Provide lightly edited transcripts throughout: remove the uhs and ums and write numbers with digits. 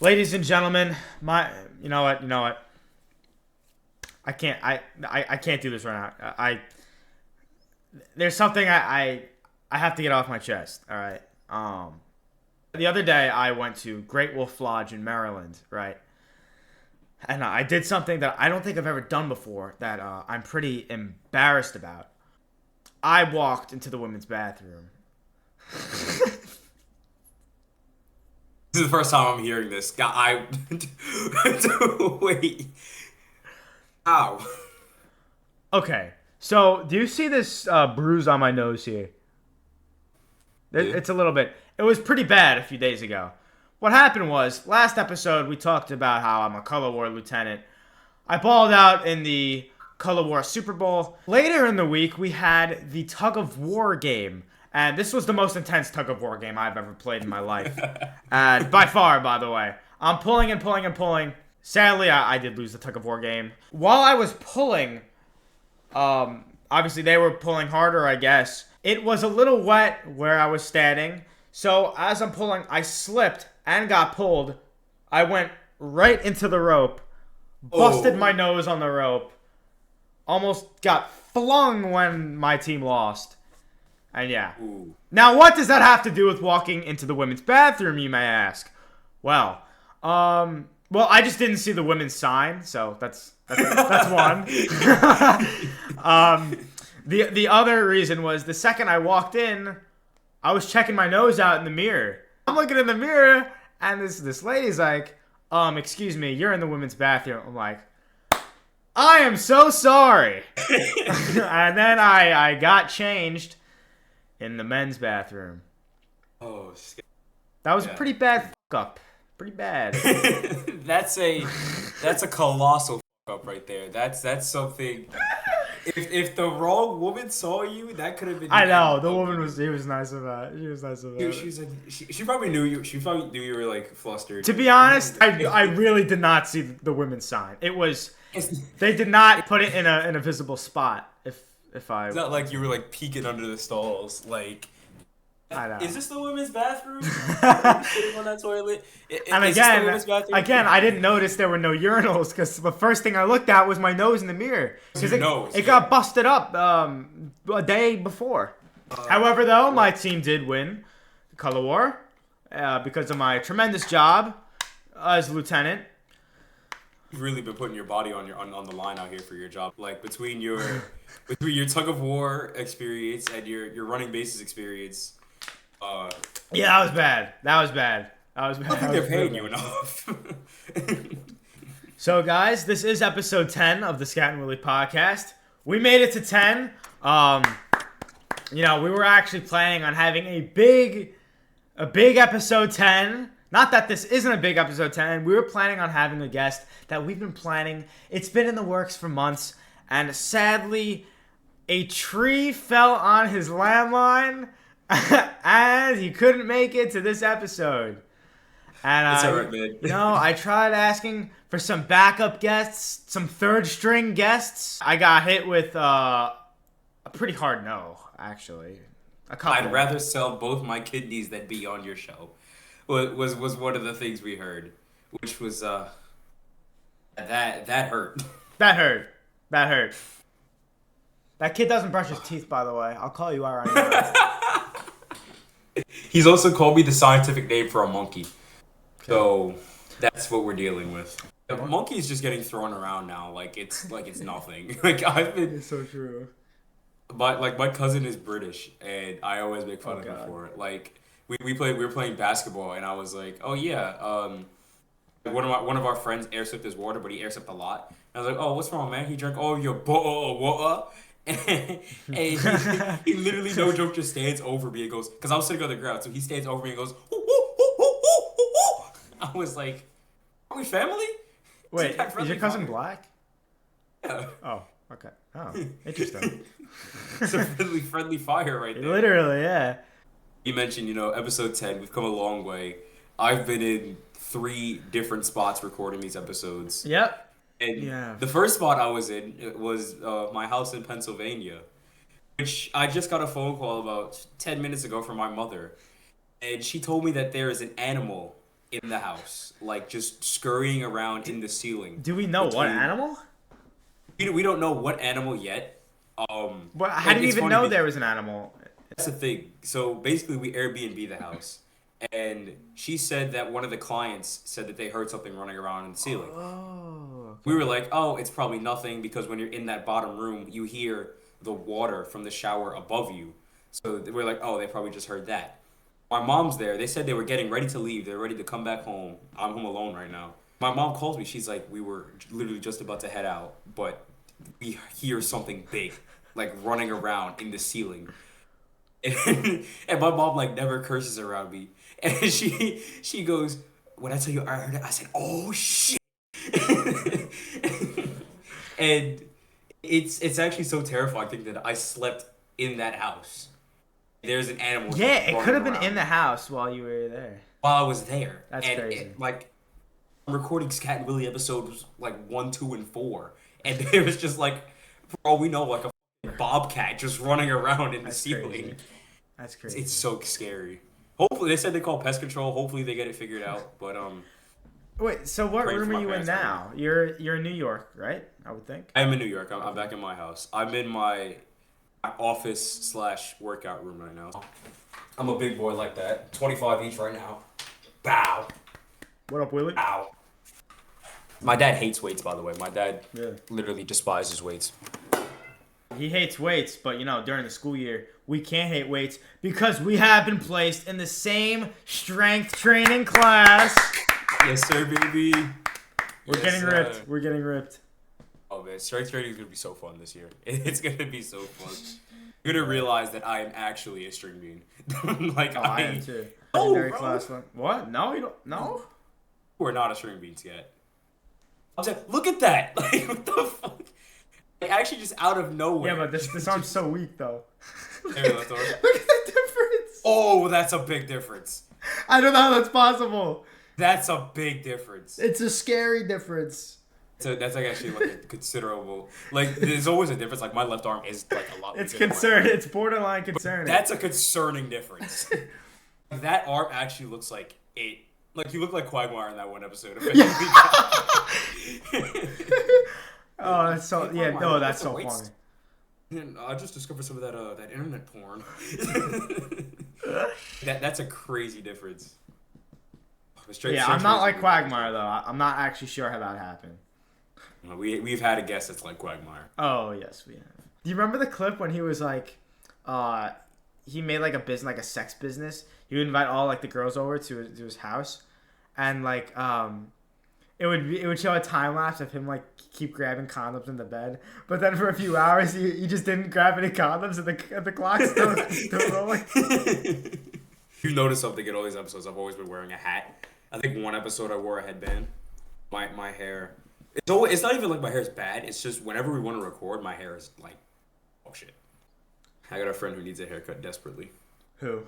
Ladies and gentlemen, you know what? I can't do this right now. There's something I have to get off my chest. All right. The other day I went to Great Wolf Lodge in Maryland, right? And I did something that I don't think I've ever done before that I'm pretty embarrassed about. I walked into the women's bathroom. This is the first time I'm hearing this. Wait. How? Okay, so do you see this bruise on my nose here? Yeah. It's a little bit. It was pretty bad a few days ago. What happened was, last episode we talked about how I'm a color war lieutenant. I balled out in the color war Super Bowl. Later in the week, we had the tug of war game. And this was the most intense tug of war game I've ever played in my life. And by far, by the way. I'm pulling and pulling and pulling. Sadly, I did lose the tug of war game. While I was pulling, obviously they were pulling harder, I guess. It was a little wet where I was standing. So as I'm pulling, I slipped and got pulled. I went right into the rope. Busted my nose on the rope. Almost got flung when my team lost. And yeah. Ooh. Now, what does that have to do with walking into the women's bathroom, you may ask? Well, I just didn't see the women's sign, so that's one. The other reason was the second I walked in, I was checking my nose out in the mirror. I'm looking in the mirror, and this lady's like, excuse me, you're in the women's bathroom. I'm like, I am so sorry. And then I got changed in the men's bathroom. Oh, that was a pretty bad fuck up. Pretty bad. that's a colossal fuck up right there. That's something. If the wrong woman saw you, that could have been. I know the woman was. He was nice about it. She was nice about it. She probably knew you. She probably knew you were like flustered. To be honest, I really did not see the women's sign. It was. They did not put it in a visible spot. If I. It's not like you were like peeking under the stalls. Like, I know. Is this the women's bathroom? Sitting on that toilet. And again, I didn't notice there were no urinals because the first thing I looked at was my nose in the mirror because it got busted up a day before. However, though, my team did win the color war because of my tremendous job as lieutenant. You've really been putting your body on the line out here for your job. Like between your tug of war experience and your running bases experience. Yeah, that was bad. I don't think they're paying you enough. So, guys, this is episode 10 of the Scat and Willy podcast. We made it to 10. We were actually planning on having a big episode 10. Not that this isn't a big episode 10. We were planning on having a guest that we've been planning. It's been in the works for months. And sadly, a tree fell on his landline. And he couldn't make it to this episode. And it's alright, man. I tried asking for some backup guests, some third string guests. I got hit with a pretty hard no, actually. A couple. I'd rather sell both my kidneys than be on your show. Was one of the things we heard, which was that hurt. That hurt. That kid doesn't brush his teeth, by the way. I'll call you out right now. He's also called me the scientific name for a monkey. Okay. So that's what we're dealing with. The monkey is just getting thrown around now like it's nothing. It's so true. But my cousin is British and I always make fun of him for it. Like we were playing basketball and I was like, "Oh yeah, one of our friends air sipped his water, but he air sipped a lot." And I was like, "Oh, what's wrong, man? He drank all of your water." And he literally, no joke, just stands over me and goes, because I was sitting on the ground, so he stands over me and goes, "Ooh, ooh, ooh, ooh, ooh, ooh." I was like, "Are we family?" Wait, is your cousin black? Yeah. Oh, okay. Oh, interesting. It's a friendly fire right there. Literally, yeah. You mentioned, episode 10, we've come a long way. I've been in 3 different spots recording these episodes. Yep. And the first spot I was in was my house in Pennsylvania, which I just got a phone call about 10 minutes ago from my mother. And she told me that there is an animal in the house, like just scurrying around in the ceiling. Do we know what animal? We don't know what animal yet. But how do you even know there was an animal? That's the thing. So basically, we Airbnb the house, and she said that one of the clients said that they heard something running around in the ceiling. Oh. Okay. We were like, oh, it's probably nothing because when you're in that bottom room, you hear the water from the shower above you. So we're like, oh, they probably just heard that. My mom's there. They said they were getting ready to leave. They're ready to come back home. I'm home alone right now. My mom calls me. She's like, we were literally just about to head out, but we hear something big, like running around in the ceiling. And my mom like never curses around me. And she goes, when I tell you I heard it, I said, oh shit. And it's actually so terrifying to think that I slept in that house. There's an animal. Yeah, it could have been in the house while you were there. While I was there. That's crazy. Like, I'm recording Scat and Willy episodes like 1, 2, and 4, and there was just like, for all we know, like a bobcat just running around in the ceiling. Crazy. That's crazy. It's so scary. Hopefully, they said they call pest control. Hopefully, they get it figured out. But Wait, so what room are you in now? You're in New York, right? I would think. I'm in New York. I'm back in my house. I'm in my office/workout room right now. I'm a big boy like that. 25 each right now. Bow. What up, Willy? Ow. My dad hates weights, by the way. My dad Yeah. literally despises weights. He hates weights, but during the school year, we can't hate weights because we have been placed in the same strength training class. Yes, sir, baby. We're getting ripped. We're getting ripped. Oh, man. Strength training is going to be so fun this year. It's going to be so fun. You're going to realize that I am actually a string bean. Like, I am too. Oh, Legendary bro. class one. What? No, you don't. No? We're not a string beans yet. I'm saying, look at that. Like, what the fuck? Like, actually just out of nowhere. Yeah, but this arm's so weak, though. Look at the difference. Oh, that's a big difference. I don't know how that's possible. That's a big difference. It's a scary difference. So that's like actually like a considerable. Like there's always a difference. Like my left arm is like a lot. It's concerning. It's borderline concerning. That's a concerning difference. That arm actually looks like it. Like you look like Quagmire in that one episode. Oh, that's so no, that's so funny. And I just discovered some of that internet porn. That's a crazy difference. Yeah, I'm not like Quagmire though. I'm not actually sure how that happened. We've had a guest that's like Quagmire. Oh yes, we have. Do you remember the clip when he was like, he made like a business, like a sex business? He would invite all like the girls over to his house, and like it would show a time lapse of him like keep grabbing condoms in the bed, but then for a few hours he just didn't grab any condoms and the clock's still rolling. You notice something in all these episodes. I've always been wearing a hat. I think one episode I wore a headband. My hair. It's not even like my hair's bad. It's just whenever we want to record, my hair is like, oh shit. I got a friend who needs a haircut desperately. Who?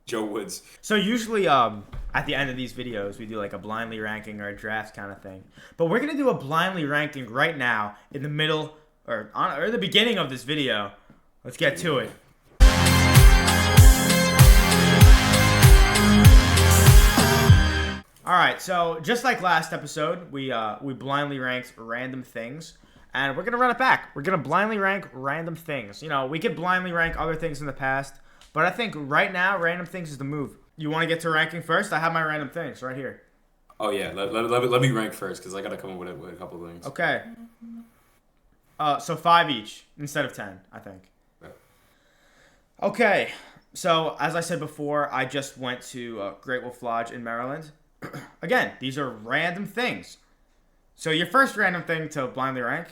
Joe Woods. So usually at the end of these videos we do like a blindly ranking or a draft kind of thing. But we're gonna do a blindly ranking right now in the middle or the beginning of this video. Let's get to it. Alright, so just like last episode, we blindly ranked random things. And we're going to run it back. We're going to blindly rank random things. We could blindly rank other things in the past. But I think right now, random things is the move. You want to get to ranking first? I have my random things right here. Oh, yeah. Let me rank first because I got to come up with a couple of things. Okay. So 5 each instead of 10, I think. Right. Okay. So, as I said before, I just went to Great Wolf Lodge in Maryland. Again, these are random things. So your first random thing to blindly rank.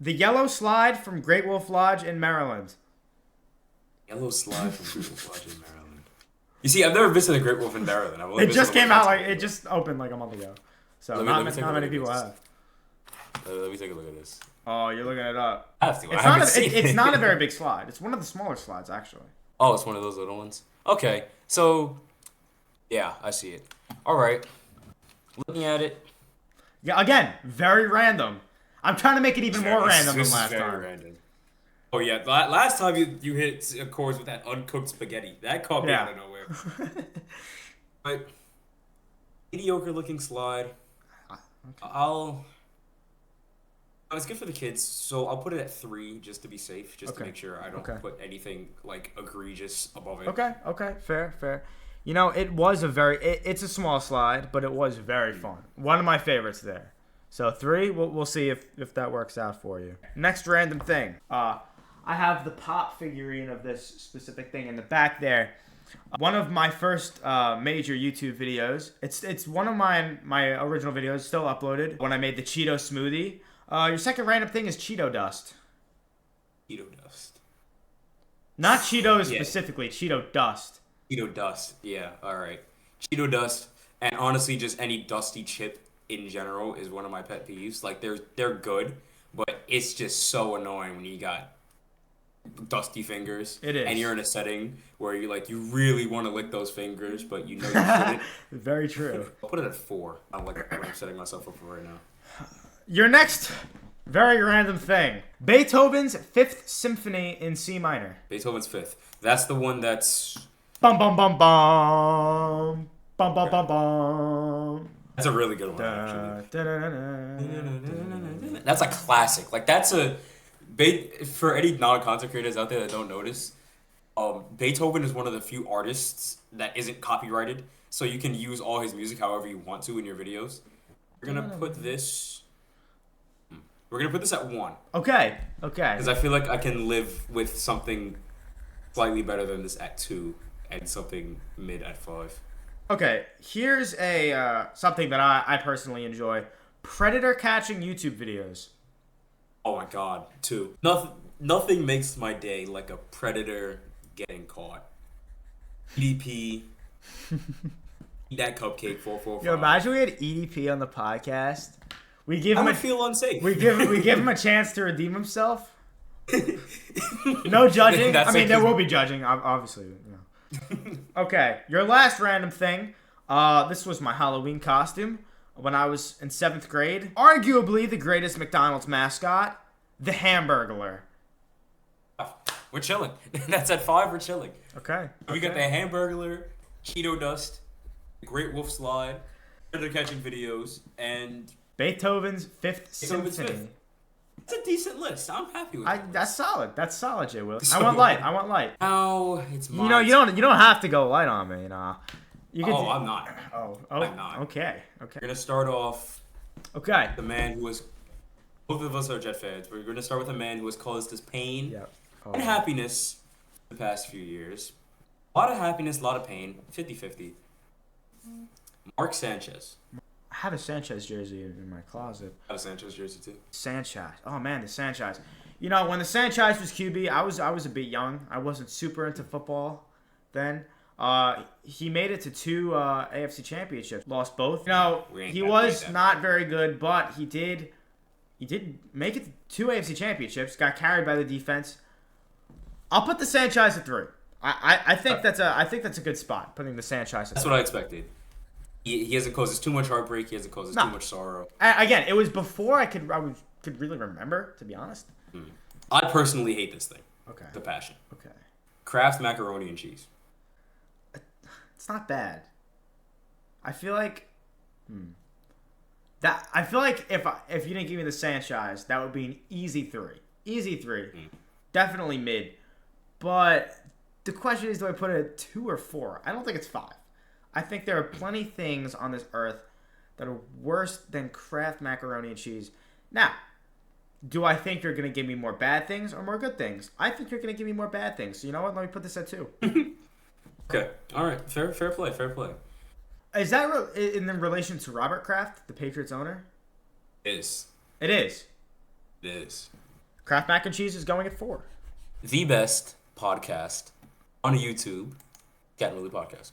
The yellow slide from Great Wolf Lodge in Maryland. Yellow slide from Great Wolf Lodge in Maryland. You see, I've never visited Great Wolf in Maryland. It just came out it just opened like a month ago. So not many people have. Let me take a look at this. Oh, you're looking it up. I have to. It's not a very big slide. It's one of the smaller slides, actually. Oh, it's one of those little ones. Okay, so yeah, I see it. All right, looking at it. Yeah, again, very random. I'm trying to make it even more random than last time. Random. Oh yeah, last time you hit chords with that uncooked spaghetti. That caught me out of nowhere. But mediocre looking slide. Okay. It's good for the kids, so I'll put it at 3 just to be safe, just to Okay. make sure I don't put anything like egregious above it. Okay. Fair. You know, it was it's a small slide, but it was very fun. One of my favorites there. So 3, we'll see if that works out for you. Next random thing. I have the pop figurine of this specific thing in the back there. One of my first major YouTube videos. It's one of my original videos, still uploaded, when I made the Cheeto smoothie. Your second random thing is Cheeto dust. Cheeto dust. Not Cheetos specifically, Cheeto dust. Cheeto dust. Yeah, all right. Cheeto dust, and honestly, just any dusty chip in general is one of my pet peeves. Like they're good, but it's just so annoying when you got dusty fingers. It is. And you're in a setting where you really want to lick those fingers, but you know you shouldn't. Very true. I'll put it at 4. I'm setting myself up for right now. Your next very random thing. Beethoven's 5th Symphony in C minor. Beethoven's 5th. That's the one that's... Bum bum bum bum. Bum bum bum bum. That's a really good one, actually. That's a classic. Like, that's a... For any non-concert creators out there that don't notice, Beethoven is one of the few artists that isn't copyrighted, so you can use all his music however you want to in your videos. We're gonna put this at 1. Okay. Because I feel like I can live with something slightly better than this at 2 and something mid at 5. Okay, here's a something that I personally enjoy. Predator catching YouTube videos. Oh my god, 2. Nothing makes my day like a predator getting caught. EDP. Eat that cupcake 445. Yo, imagine we had EDP on the podcast. We give him feel unsafe. We give him a chance to redeem himself. No judging. There will be judging, obviously. Okay, your last random thing. This was my Halloween costume when I was in 7th grade. Arguably the greatest McDonald's mascot, the Hamburglar. We're chilling. That's at 5. We're chilling. Okay. We got the Hamburglar, Cheeto dust, Great Wolf slide, predator catching videos, and Beethoven's 5th Symphony. It's a decent list. I'm happy with it. That's solid. That's solid, Jay Willy. I want light. Oh, it's mine. You don't have to go light on me. You know. I'm not. I'm not. Okay. We're gonna start off. Okay. The man who was. Both of us are Jet fans. We're gonna start with a man who has caused us pain and happiness the past few years. A lot of happiness, a lot of pain. 50-50. Mark Sanchez. I have a Sanchez jersey in my closet. I have a Sanchez jersey too. Sanchez. Oh man, the Sanchez. You know, when the Sanchez was QB, I was a bit young. I wasn't super into football then. He made it to 2 AFC championships. Lost both. You know, he was not very good, but he did make it to 2 AFC championships. Got carried by the defense. I'll put the Sanchez at 3. I think that's a good spot. Putting the Sanchez. That's what I expected. He hasn't caused us too much heartbreak. He hasn't caused us too much sorrow. Again, it was before I could really remember, to be honest. I personally hate this thing. Okay. The passion. Okay. Kraft macaroni and cheese. It's not bad. I feel like if you didn't give me the Sanchez, that would be an easy 3. Easy 3. Definitely mid. But the question is, do I put it at 2 or 4? I don't think it's 5. I think there are plenty of things on this earth that are worse than Kraft macaroni and cheese. Now, do I think you're going to give me more bad things or more good things? I think you're going to give me more bad things. So you know what? Let me put this at 2. Okay. All right. Fair play. Is that in relation to Robert Kraft, the Patriots owner? It is. It is. It is. Kraft mac and cheese is going at 4. The best podcast on YouTube. Cat Willy podcast.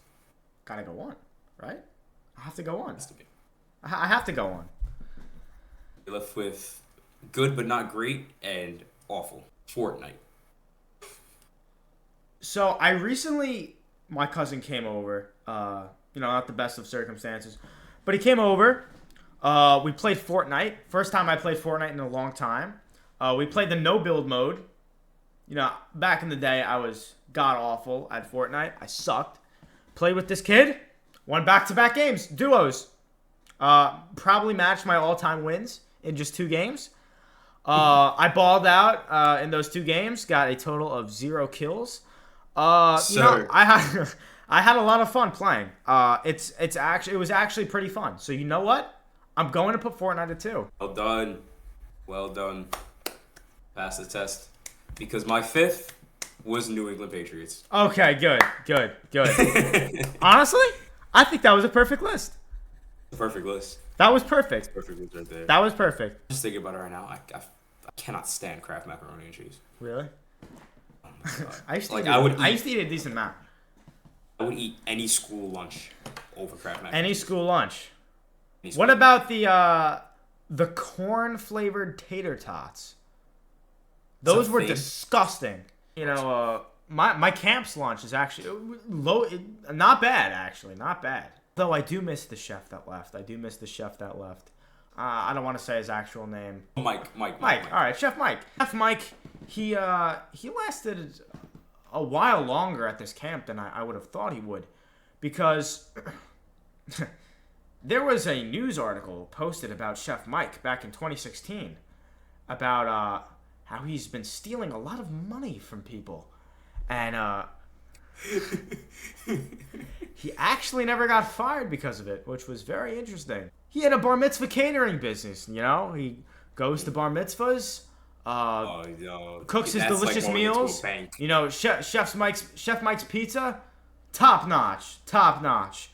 Gotta go on, right? I have to go on. Has to be. I have to go on. You're left with good but not great and awful. Fortnite. So my cousin came over. Not the best of circumstances, but he came over. We played Fortnite. First time I played Fortnite in a long time. We played the no build mode. You know, back in the day, I was god awful at Fortnite. I sucked. Played with this kid. Won back-to-back games. Duos. Probably matched my all-time wins in just 2 games. I balled out in those 2 games. Got a total of 0 kills. I had a lot of fun playing. It was actually pretty fun. So you know what? I'm going to put Fortnite at 2. Well done. Well done. Pass the test. Because my 5th was New England Patriots. Okay, good. Honestly, I think that was a perfect list. Perfect list. That was perfect. Perfect list right there. That was perfect. Just thinking about it right now, I cannot stand Kraft macaroni and cheese. Really? Oh my God. I used to eat a decent amount. I would eat any school lunch over Kraft macaroni. Any school lunch. What about the corn flavored tater tots? Those were disgusting. You know, my camp's lunch is actually not bad, actually. Not bad. Though I do miss the chef that left. I don't want to say his actual name. Mike. All right, Chef Mike. Chef Mike, he lasted a while longer at this camp than I would have thought he would. Because there was a news article posted about Chef Mike back in 2016 about how he's been stealing a lot of money from people. And he actually never got fired because of it, which was very interesting. He had a bar mitzvah catering business, you know? He goes to bar mitzvahs, cooks his delicious meals. You know, Chef Mike's pizza, top notch.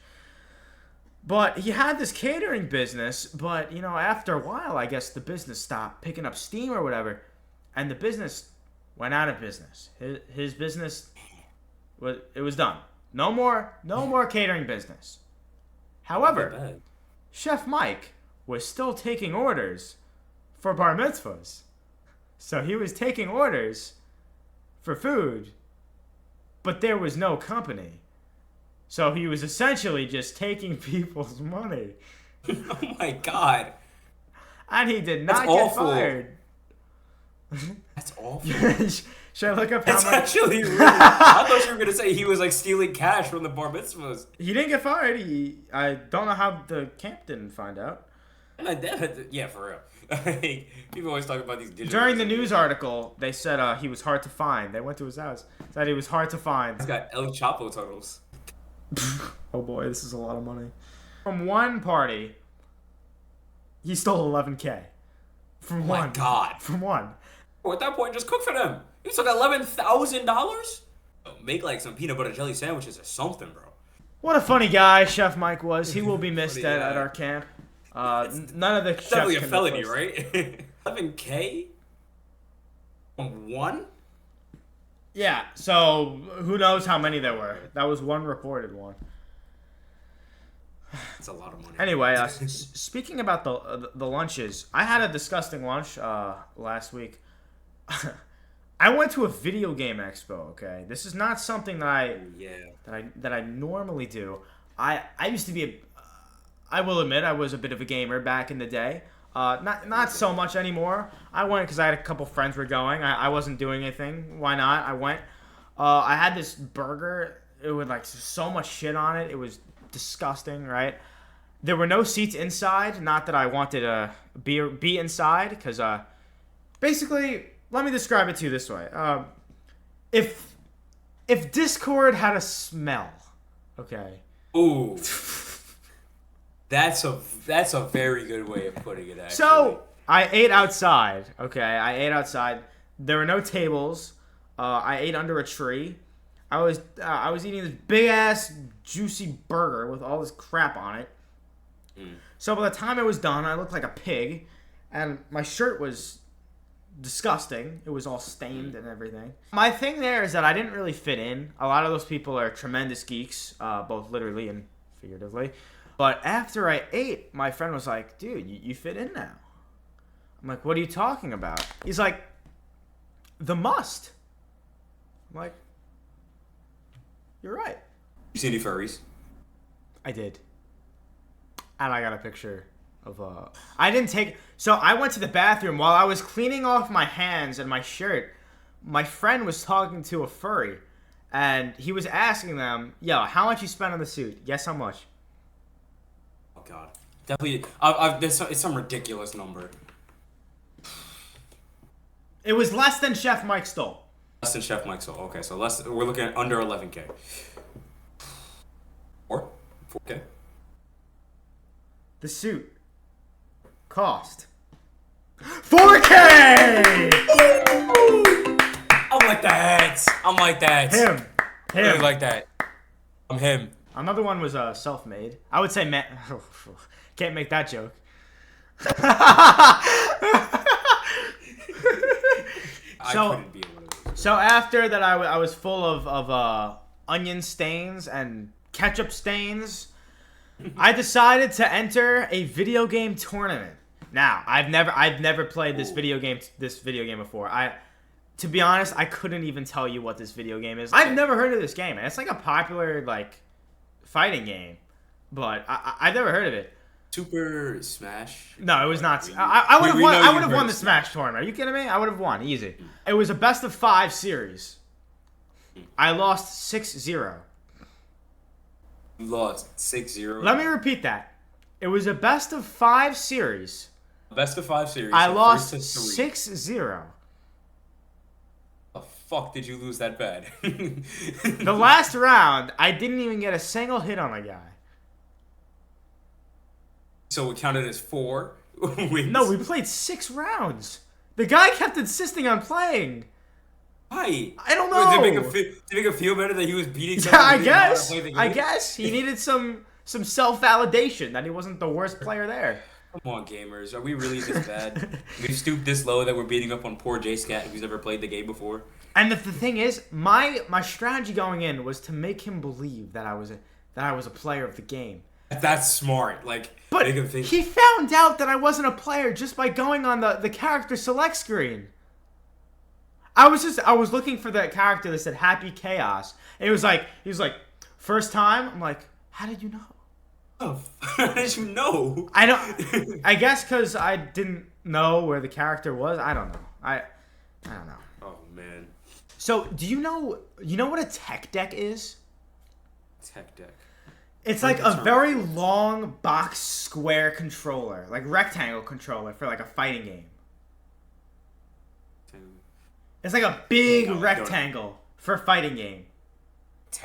But he had this catering business, but, you know, after a while, I guess the business stopped picking up steam or whatever, and the business went out of business. His business, it was done. No more catering business. However, Chef Mike was still taking orders for bar mitzvahs. So he was taking orders for food, but there was no company. So he was essentially just taking people's money. Oh my God. And he did not get fired. That's awful. Should I look up how much? That's actually really... I thought you were going to say he was like stealing cash from the bar mitzvahs. He didn't get fired. I don't know how the camp didn't find out. Yeah, for real. People always talk about these digital... During the news article, they said he was hard to find. They went to his house. Said he was hard to find. He's got El Chapo totals. Oh boy, this is a lot of money. From one party, he stole $11K. From one. Oh my God. From one. Well, at that point, just cook for them. You took $11,000? Make like some peanut butter jelly sandwiches or something, bro. What a funny guy Chef Mike was. He will be missed at our camp. None of the chefs definitely a can felony, replace. right? $11K on one? Yeah, so who knows how many there were. That was one reported one. That's a lot of money. Anyway, speaking about the lunches, I had a disgusting lunch last week. I went to a video game expo. Okay, this is not something that I normally do. I used to be I will admit I was a bit of a gamer back in the day. Not so much anymore. I went because I had a couple friends were going. I wasn't doing anything. Why not? I went. I had this burger. It was like so much shit on it. It was disgusting, right? There were no seats inside. Not that I wanted to be inside, because basically, let me describe it to you this way. If Discord had a smell, okay. Ooh. That's a very good way of putting it, actually. So, I ate outside, okay? There were no tables. I ate under a tree. I was eating this big-ass, juicy burger with all this crap on it. So, by the time it was done, I looked like a pig, and my shirt was disgusting. It was all stained and everything. My thing there is that I didn't really fit in. A lot of those people are tremendous geeks, both literally and figuratively. But after I ate, my friend was like, dude, you fit in now. I'm like, what are you talking about? He's like, the must. I'm like, you're right. You see any furries? I did. And I got a picture of I didn't take... So I went to the bathroom. While I was cleaning off my hands and my shirt, my friend was talking to a furry. And he was asking them, yo, how much you spent on the suit? Guess how much? God. Definitely. It's some ridiculous number. It was less than Chef Mike stole. Less than Chef Mike stole. Okay, so we're looking at under 11K. 4K. The suit cost $4K. I'm like that. Him. I really like that. I'm him. Another one was self-made. I would say can't make that joke. So after that, I was full of onion stains and ketchup stains. I decided to enter a video game tournament. Now, I've never played this video game before. To be honest, I couldn't even tell you what this video game is. I've never heard of this game. It's like a popular fighting game, but I've never heard of it. Super Smash? No, it was not. I would have won. I would have won the Smash tournament. Are you kidding me? I would have won easy. It was a best of 5 series. I lost 6-0. You lost 6-0. Let me repeat that. It was a best of 5 series. Best of 5 series. I lost 6-0. The fuck did you lose that bad? The last round, I didn't even get a single hit on a guy. So it counted as 4 wins? No, we played 6 rounds. The guy kept insisting on playing. Why? I don't know. Did it make him feel better that he was beating someone? Yeah, I guess. He needed some self-validation that he wasn't the worst player there. Come on, gamers. Are we really this bad? We've stooped this low that we're beating up on poor J-Scat who's never played the game before? And the thing is, my strategy going in was to make him believe that I was a player of the game. That's smart. But make him think. He found out that I wasn't a player just by going on the character select screen. I was looking for that character that said Happy Chaos. And he was like, first time? I'm like, how did you know? Oh, how did you know? I guess because I didn't know where the character was. I don't know. I don't know. Oh man. So do you know what a tech deck is? Tech deck. It's like a very long box square controller, like rectangle controller for like a fighting game. It's like a big rectangle for a fighting game.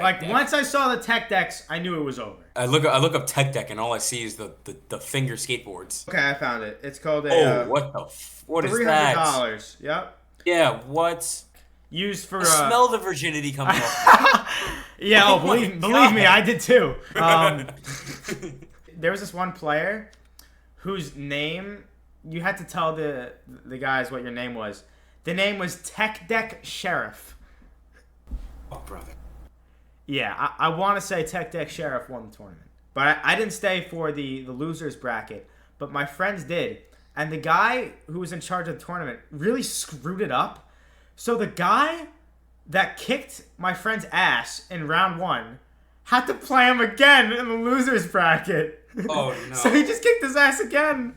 Once I saw the tech decks, I knew it was over. I look up tech deck and all I see is the finger skateboards. Okay, I found it. It's called a. What is that? $300. Yep. Yeah. What? Used for. I smell the virginity coming off. Yeah. Oh, believe me, I did too. There was this one player whose name you had to tell the guys what your name was. The name was Tech Deck Sheriff. Oh, brother. Yeah, I want to say Tech Deck Sheriff won the tournament. But I didn't stay for the losers bracket. But my friends did. And the guy who was in charge of the tournament really screwed it up. So the guy that kicked my friend's ass in round 1 had to play him again in the losers bracket. Oh, no. So he just kicked his ass again.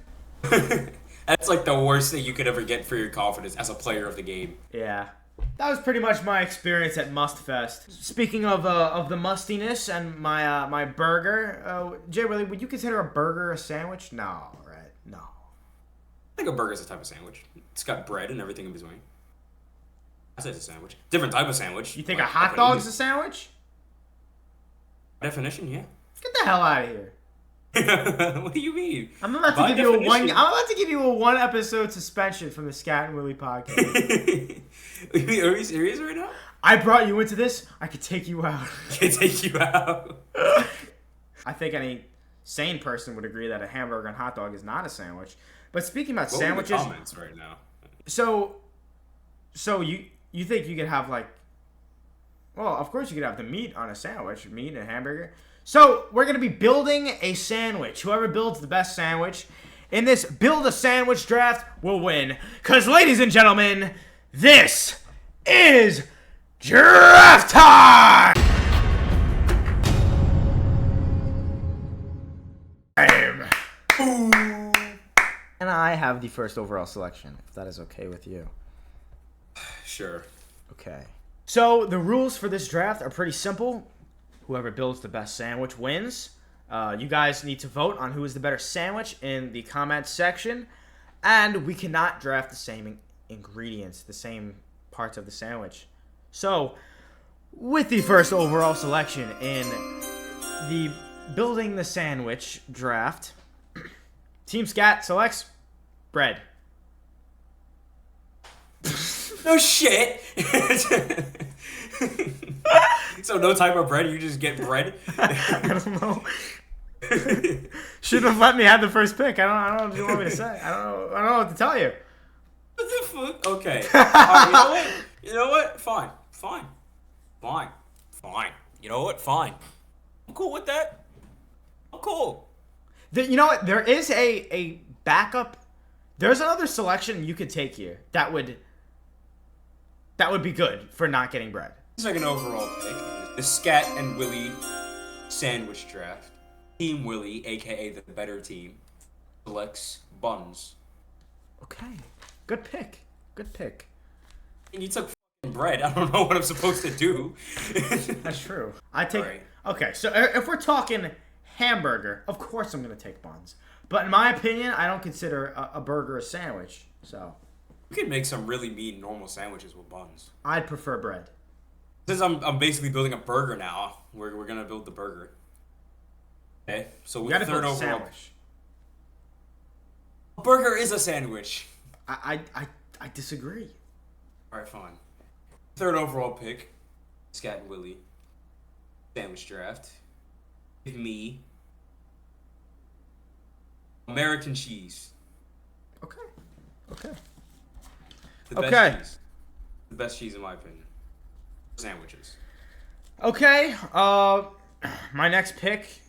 That's like the worst thing you could ever get for your confidence as a player of the game. Yeah. That was pretty much my experience at MUSTFEST. Speaking of the mustiness and my burger, Jay, Willy, would you consider a burger a sandwich? No, right? No. I think a burger is a type of sandwich. It's got bread and everything in between. I say it's a sandwich. Different type of sandwich. You think a hot dog's a sandwich? Definition, yeah. Get the hell out of here. What do you mean? I'm about to give you a 1 episode suspension from the Scat and Willy podcast. Are you serious right now? I brought you into this. I could take you out. Can take you out. I think any sane person would agree that a hamburger and hot dog is not a sandwich. But speaking about sandwiches, are the comments right now? So you think you could have well, of course you could have the meat on a sandwich, meat and a hamburger. So we're going to be building a sandwich. Whoever builds the best sandwich in this Build a Sandwich draft will win. Because, ladies and gentlemen, this is draft time! And I have the first overall selection, if that is okay with you. Sure. Okay. So the rules for this draft are pretty simple. Whoever builds the best sandwich wins. You guys need to vote on who is the better sandwich in the comments section. And we cannot draft the same ingredients, the same parts of the sandwich. So, with the first overall selection in the Building the Sandwich draft, Team Scat selects bread. No shit. So no type of bread, you just get bread? I don't know. Shouldn't have let me have the first pick. I don't know what you want me to say. I don't know what to tell you. What the fuck? Okay. Alright, you know what? Fine. You know what? Fine. I'm cool with that. I'm cool. You know what? There is a backup. There's another selection you could take here that would be good for not getting bread. Second overall pick, the Scat and Willy sandwich draft. Team Willy, aka the better team, selects buns. Okay. Good pick. And you took bread. I don't know what I'm supposed to do. That's true. Okay, so if we're talking hamburger, of course I'm going to take buns. But in my opinion, I don't consider a burger a sandwich. So we could make some really mean normal sandwiches with buns. I'd prefer bread. Since I'm basically building a burger now, we're going to build the burger. Okay, so with the third overall sandwich. A burger is a sandwich. I disagree. Alright, fine. Third overall pick, Scat and Willy. Sandwich draft. Give me American cheese. Okay. The best cheese. The best cheese in my opinion. Sandwiches. Okay. My next pick.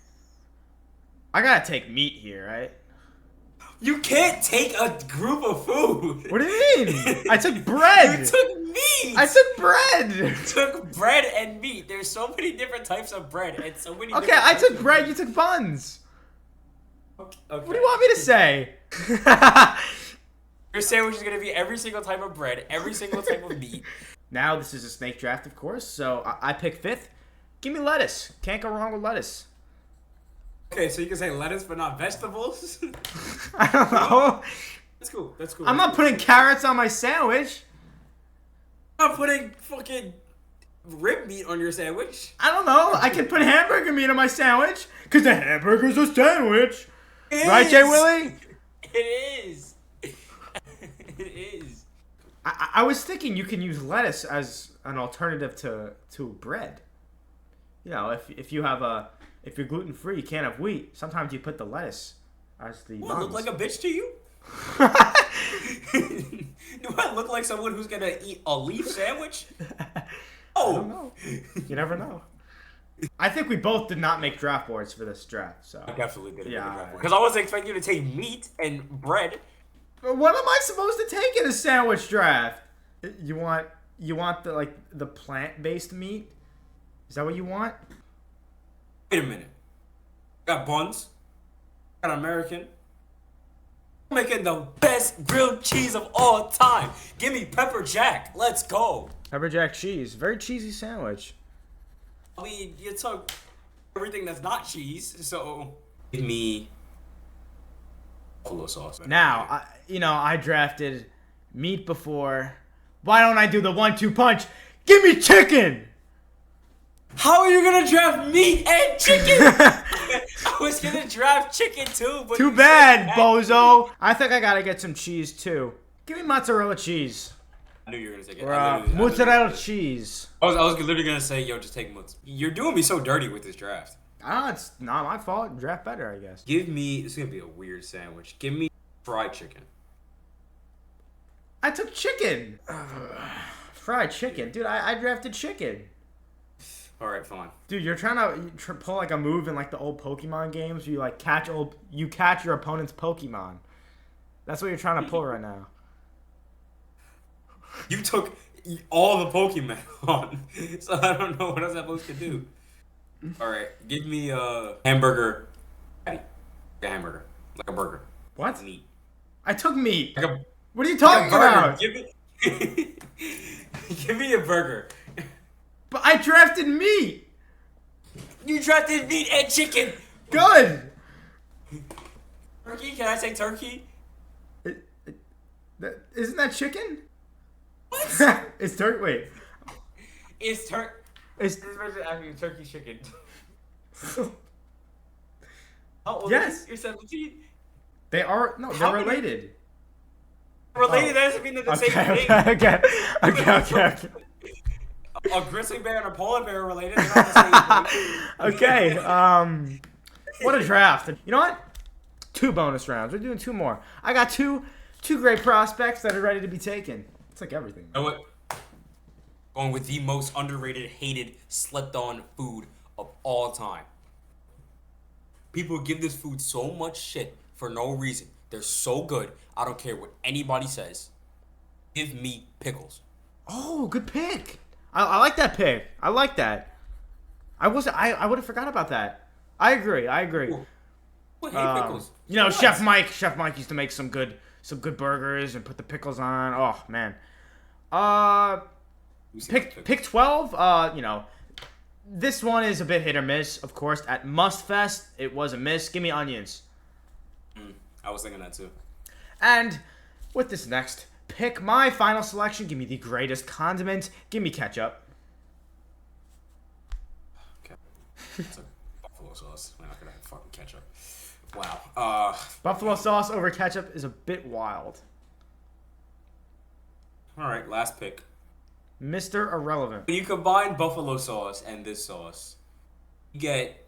I gotta take meat here, right? You can't take a group of food. What do you mean? I took bread. You took meat. I took bread. You took bread and meat. There's so many different types of bread and so many. Okay, I took bread. You took buns. Okay. What do you want me to say? Your sandwich is gonna be every single type of bread, every single type of meat. Now this is a snake draft, of course. So I pick fifth. Give me lettuce. Can't go wrong with lettuce. Okay, so you can say lettuce, but not vegetables. I don't know. That's cool. I'm not putting carrots on my sandwich. I'm not putting fucking rib meat on your sandwich. I don't know. I can put hamburger meat on my sandwich because the hamburger's a sandwich. Right, Jay Willy? It is. It is. I was thinking you can use lettuce as an alternative to bread. You know, if you're gluten free, you can't have wheat. Sometimes you put the lettuce as the. Do I look like a bitch to you? Do I look like someone who's gonna eat a leaf sandwich? Oh, I don't know. You never know. I think we both did not make draft boards for this draft, so. I definitely didn't make a draft board because I wasn't expecting you to take meat and bread. But what am I supposed to take in a sandwich draft? You want the plant-based meat? Is that what you want? Wait a minute. Got buns. Got American. I'm making the best grilled cheese of all time. Give me pepper jack. Let's go. Pepper jack cheese. Very cheesy sandwich. I mean, you took everything that's not cheese, so give me buffalo sauce. Now, I drafted meat before. Why don't I do the 1-2 punch? Give me chicken! How are you gonna draft meat and chicken? I was gonna draft chicken too, but too bad, bozo. I think I gotta get some cheese too. Give me mozzarella cheese. I knew you were gonna take it. Mozzarella cheese. I was literally gonna say, yo, just take mozzarella. You're doing me so dirty with this draft. It's not my fault. Draft better, I guess. Give me. This is gonna be a weird sandwich. Give me fried chicken. I took chicken. Fried chicken, dude. I drafted chicken. All right, fine. Dude, you're trying to pull like a move in like the old Pokemon games. Where you catch your opponent's Pokemon. That's what you're trying to pull right now. You took all the Pokemon on, so I don't know what I'm supposed to do. All right, give me a hamburger patty. Like a hamburger, like a burger. What? Meat. I took meat. Like what are you talking about? Give me a burger. But I drafted meat. You drafted meat and chicken. Good. Turkey? Can I say turkey? Isn't that chicken? What? It's turkey. Wait. It's turkey. It's Actually turkey chicken. How old yes. You're 17? They are no. They're related. Related? That doesn't mean they're the same thing. Okay. A grizzly bear and a polar bear are related. They're not the same thing. Okay. What a draft. You know what? 2 bonus rounds. We're doing 2 more. I got two great prospects that are ready to be taken. It's like everything. You know what? Going with the most underrated, hated, slept on food of all time. People give this food so much shit for no reason. They're so good. I don't care what anybody says. Give me pickles. Oh, good pick. I like that pick. I like that. I would have forgot about that. I agree. Ooh. I hate pickles. You know, Chef Mike used to make some good burgers and put the pickles on. Oh man. Pick 12. You know, this one is a bit hit or miss. Of course, at MUSTFEST, it was a miss. Give me onions. I was thinking that too. And with this next pick, my final selection. Give me the greatest condiment. Give me ketchup. Okay. It's a buffalo sauce. We're not gonna have fucking ketchup. Wow. Buffalo sauce over ketchup is a bit wild. All right, last pick. Mr. Irrelevant. When you combine buffalo sauce and this sauce, you get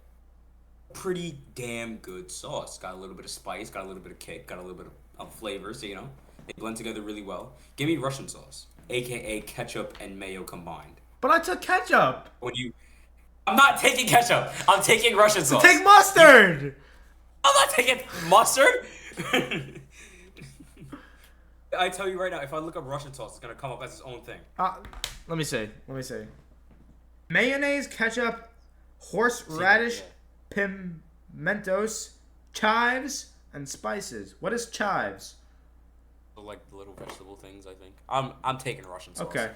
pretty damn good sauce. Got a little bit of spice, got a little bit of kick, got a little bit of flavor, so you know, they blend together really well. Give me Russian sauce, aka ketchup and mayo combined. But I took ketchup. I'm not taking ketchup. I'm taking Russian sauce. Take mustard. I'm not taking mustard. I tell you right now, if I look up Russian sauce, it's gonna come up as its own thing. Let me see. Mayonnaise, ketchup, horseradish, pimentos, chives, and spices. What is chives? Like the little vegetable things, I think. I'm taking Russian sauce. Okay.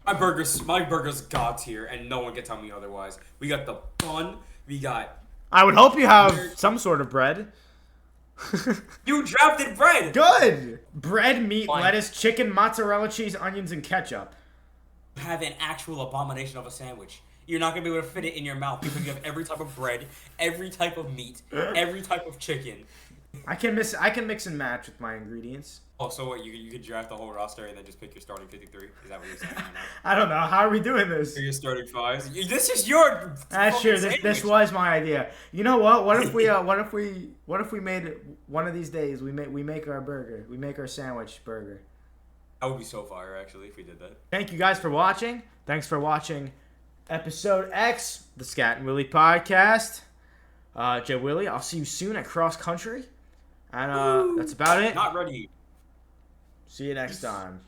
My burger's god tier, and no one can tell me otherwise. We got the bun. We got. I would hope you have some sort of bread. You drafted bread. Good. Bread, meat, Fine. lettuce, chicken, mozzarella cheese, onions, and ketchup. You have an actual abomination of a sandwich. You're not gonna be able to fit it in your mouth because you have every type of bread, every type of meat, every type of chicken. I can mix and match with my ingredients. Oh, so what? You could draft the whole roster and then just pick your starting 53? Is that what you're saying right now? I don't know. How are we doing this? Your starting 5s? This is your. That's true. This was my idea. You know what? What if we made it one of these days? We make our burger. We make our sandwich burger. That would be so fire, actually, if we did that. Thank you guys for watching. Thanks for watching episode X, the Scat and Willy podcast. Jay Willy, I'll see you soon at cross country. And that's about it. Not ready. See you next time.